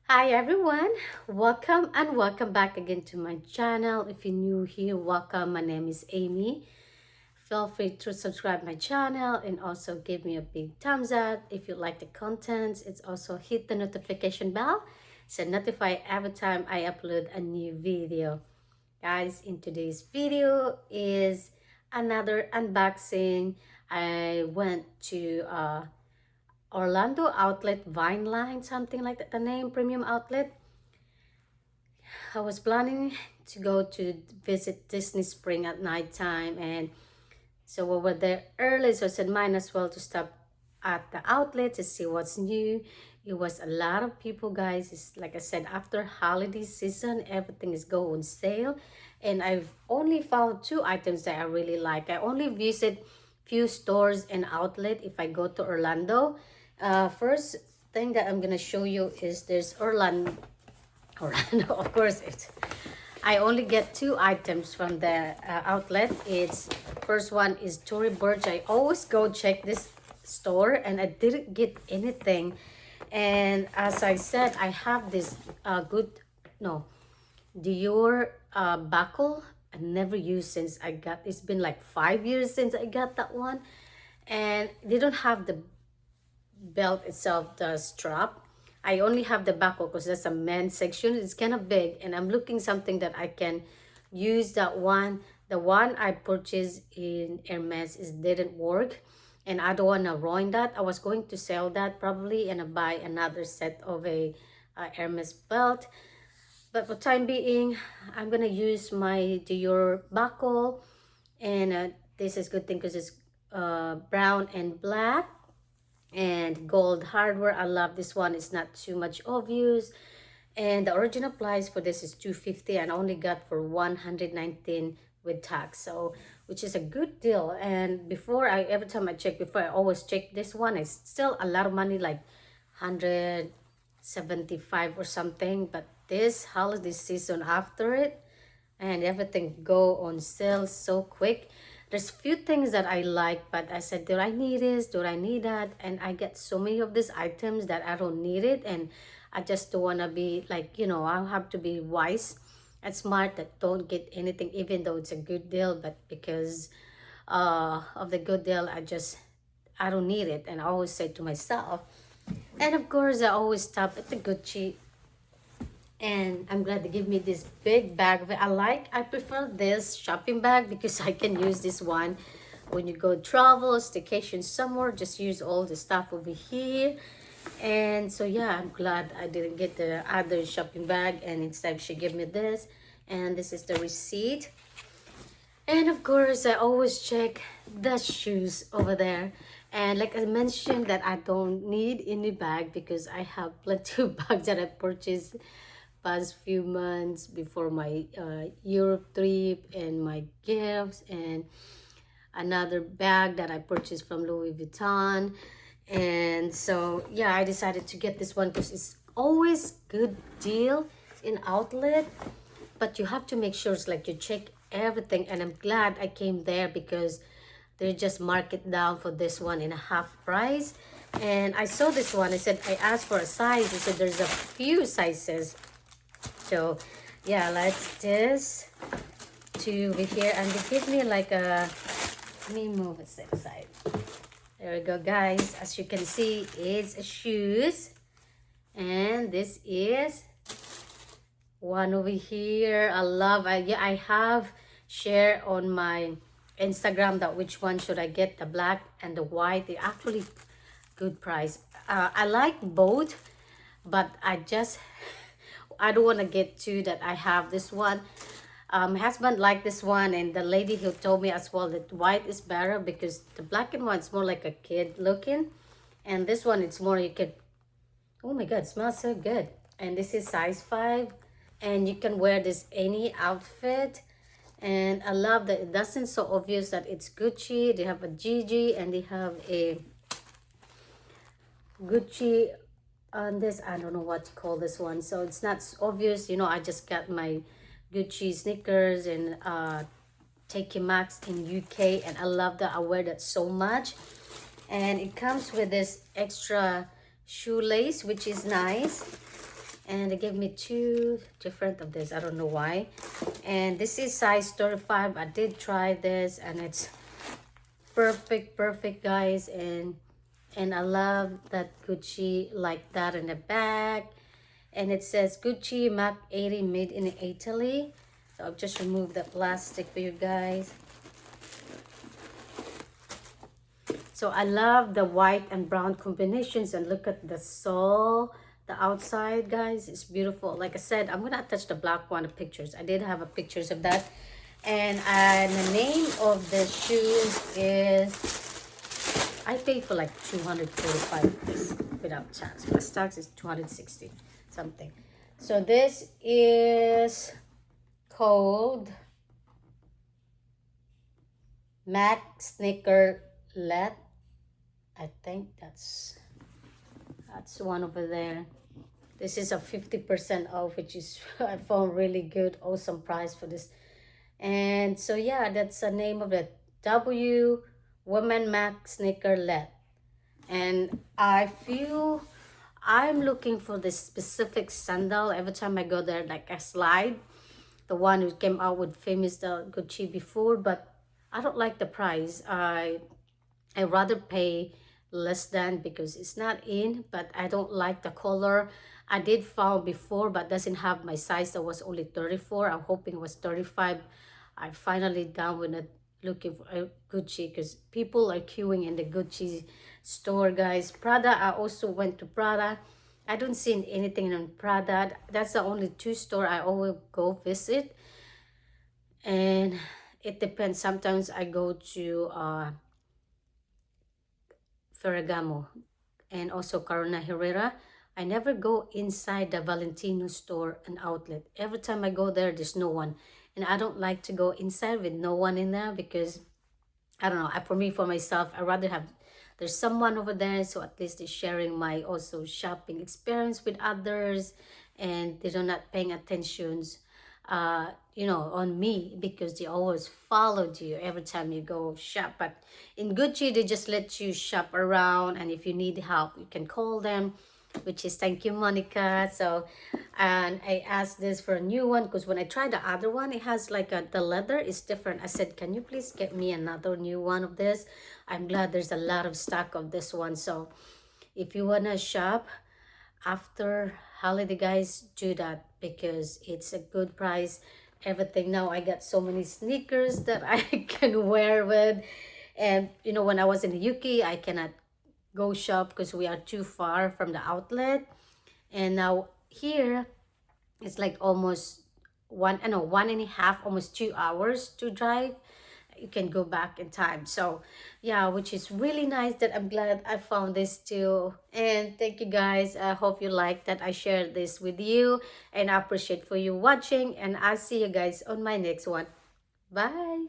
Hi everyone, welcome and welcome back again to my channel. If you're new here, welcome. My name is Amy. Feel free to subscribe my channel and also give me a big thumbs up if you like the content. It's also hit the notification bell so notify every time I upload a new video. Guys, in today's video is another unboxing. I went to Orlando Outlet Vine Line, something like that, the name, premium outlet. I was planning to go to visit Disney Spring at night time, and so we were there early, so I said might as well to stop at the outlet to see what's new. It was a lot of people, guys. It's like I said, after holiday season, everything is go on sale, and I've only found two items that I really like. I only visit few stores and outlet if I go to Orlando. First thing that I'm gonna show you is there's Orlando, of course. I only get two items from the outlet. It's first one is Tory Burch. I always go check this store and I didn't get anything. And as I said, I have this good no Dior buckle. I never used since I got. It's been like 5 years since I got that one, and they don't have the belt itself, the strap. I only have the buckle because that's a men's section. It's kind of big, and I'm looking something that I can use. That one, the one I purchased in Hermes, is didn't work, and I don't want to ruin that. I was going to sell that probably and buy another set of a Hermes belt, but for time being, I'm gonna use my Dior buckle, and this is good thing because it's brown and black and gold hardware. I love this one. It's not too much obvious, and the original price for this is 250 and I only got for 119 with tax, so which is a good deal. And before, I every time I check, before I always check this one, it's still a lot of money, like 175 or something, but this holiday season after it and everything go on sale so quick. There's few things that I like, but I said, do I need this, do I need that? And I get so many of these items that I don't need it, and I just don't want to be like, I have to be wise and smart that don't get anything even though it's a good deal, but because of the good deal, I don't need it. And I always say to myself, and of course I always stop at the Gucci, and I'm glad they give me this big bag. I prefer this shopping bag because I can use this one when you go travel, staycation somewhere, just use all the stuff over here. And so yeah, I'm glad I didn't get the other shopping bag, and instead she gave me this. And this is the receipt. And of course, I always check the shoes over there. And like I mentioned, that I don't need any bag because I have plenty of bags that I purchased past few months before my Europe trip, and my gifts, and another bag that I purchased from Louis Vuitton. And so yeah, I decided to get this one because it's always good deal in outlet, but you have to make sure it's like you check everything. And I'm glad I came there because they just mark it down for this one in a half price. And I saw this one, I said, I asked for a size, I said there's a few sizes. So yeah, let's this to over here, and they give me like a, let me move it aside. There we go, guys. As you can see, it's shoes, and this is one over here. I have share on my Instagram that which one should I get, the black and the white. They actually good price. I like both, but I don't want to get two that I have this one. My husband liked this one, and the lady who told me as well that white is better because the black and white is more like a kid looking, and this one it's more you could, oh my god, it smells so good. And this is size 5, and you can wear this any outfit. And I love that it doesn't so obvious that it's Gucci. They have a Gigi, and they have a Gucci on this. I don't know what to call this one, so it's not obvious. I just got my Gucci sneakers and Take Max in UK, and I love that. I wear that so much. And it comes with this extra shoelace, which is nice. And they gave me two different of this. I don't know why. And this is size 35. I did try this and it's perfect guys. And I love that Gucci like that in the back. And it says Gucci Mac 80 made in Italy. So I'll just remove the plastic for you guys. So I love the white and brown combinations, and look at the sole, the outside, guys. It's beautiful. Like I said, I'm gonna attach the black one, the pictures. I did have a pictures of that. And the name of the shoes is, I paid for like 245 for this without tax. Plus tax is 260 something. So this is called Mac Sneaker Let. I think that's one over there. This is a 50% off, which is I found really good, awesome price for this. And so yeah, that's the name of the W Women Mac Sneaker Let. And I feel I'm looking for this specific sandal every time I go there, like a slide, the one who came out with famous Gucci before, but I don't like the price. I rather pay less than, because it's not in, but I don't like the color. I did found before, but doesn't have my size. That was only 34. I'm hoping it was 35. I finally down with it, looking for a Gucci, because people are queuing in the Gucci store, guys. Prada, I also went to Prada. I don't see anything in Prada. That's the only two store I always go visit. And it depends. Sometimes I go to Ferragamo and also Carolina Herrera. I never go inside the Valentino store and outlet. Every time I go there, there's no one. And I don't like to go inside with no one in there, because I don't know, for me, for myself, I rather have there's someone over there, so at least they're sharing my also shopping experience with others, and they're not paying attentions on me, because they always followed you every time you go shop. But in Gucci, they just let you shop around, and if you need help, you can call them, which is thank you, Monica. So, and I asked this for a new one, because when I tried the other one, it has like the leather is different. I said, can you please get me another new one of this? I'm glad there's a lot of stock of this one. So if you want to shop after holiday, guys, do that, because it's a good price. Everything. Now I got so many sneakers that I can wear with. And when I was in the UK, I cannot go shop because we are too far from the outlet. And now here it's like almost 1.5, almost 2 hours to drive. You can go back in time. So yeah, which is really nice. That I'm glad I found this too. And thank you, guys. I hope you like that I shared this with you, and I appreciate for you watching, and I'll see you guys on my next one. Bye.